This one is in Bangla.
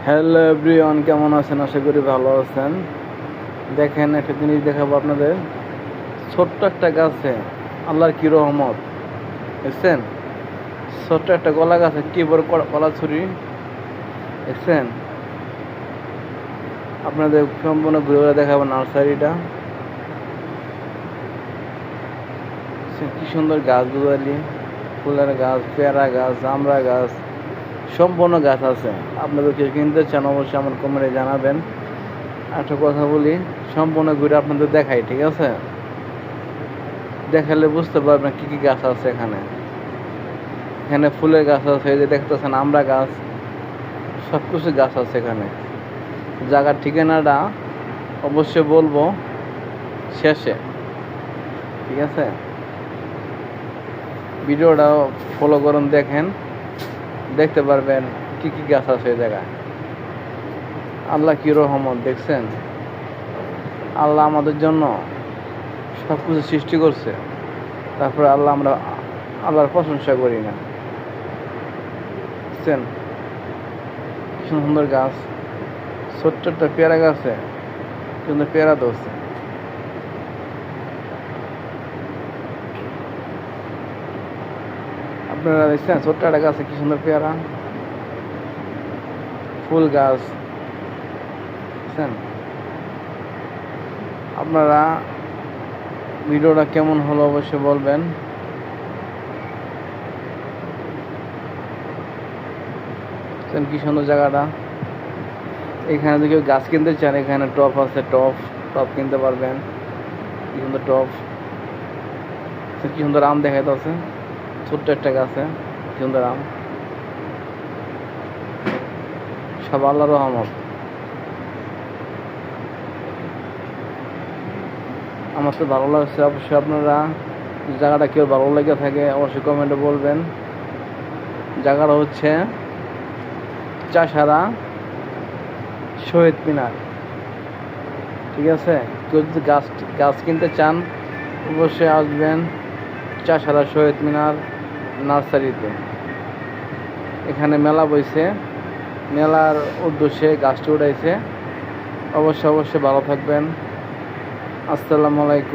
হ্যালো এভরিওয়ান, কেমন আছেন? আশা করি ভালো আছেন। দেখেন, একটা জিনিস দেখাবো আপনাদের। ছোট্ট একটা গাছে আল্লাহর কি রহমত, দেখছেন? ছোট্ট একটা কলা গাছে কি বড় কলা ছুরি, দেখছেন? আপনাদের সম্পূর্ণ ঘুরে ঘুরে দেখাবো নার্সারিটা। কি সুন্দর গাছ, দুধালি ফুলের গাছ, পেয়ারা গাছ, জামড়া গাছ, সম্পূর্ণ গাছ আছে। আপনাদের কেউ কিনতে চান অবশ্যই আমার কমেন্টে জানাবেন। একটা কথা বলি, সম্পূর্ণ ঘুরে আপনাদের দেখাই, ঠিক আছে? দেখালে বুঝতে পারবেন কি কি গাছ আছে এখানে। এখানে ফুলের গাছ আছে, এই যে দেখতেছেন আমড়া গাছ, সব কিছু গাছ আছে এখানে। জায়গার ঠিকানাটা অবশ্যই বলবো শেষে, ঠিক আছে? ভিডিওটা ফলো করুন, দেখেন, দেখতে পারবেন কি কি গাছ আছে এই জায়গায়। আল্লাহ কি রহমত, দেখছেন? আল্লাহ আমাদের জন্য সব কিছু সৃষ্টি করছে, তারপরে আমরা আল্লাহর প্রশংসা করি না, বুঝছেন? কি সুন্দর গাছ, ছোট্ট একটা পেয়ারা গাছে সুন্দর পেয়ারা ধরছে। আপনারা দেখছেন ছোট্ট একটা গাছে কি সুন্দর পেয়ারা, ফুল গাছ, বুঝছেন? আপনারা ভিডিওটা কেমন হলো অবশ্যই বলবেন। কি সুন্দর জায়গাটা। এখানে যদি কেউ গাছ কিনতে চান, এখানে টপ আছে, টপ কিনতে পারবেন। কি সুন্দর টপ, কি সুন্দর আম দেখাইতে আছে, ছোট্ট একটা গাছে কি সুন্দর আম। সব আল্লাহর রহমত। আমার তো ভালো লাগছে। অবশ্যই আপনারা জায়গাটা কেউ ভালো লেগে থাকে অবশ্যই কমেন্টে বলবেন। জায়গাটা হচ্ছে চাষারা শহীদ মিনার, ঠিক আছে? কেউ যদি গাছ কিনতে চান অবশ্যই আসবেন চাষারা শহীদ মিনার নার্সারিতে। এখানে মেলা বইছে, মেলার উদ্দেশ্যে গাছটি উঠাইছে। অবশ্যই ভালো থাকবেন। আসসালামু আলাইকুম।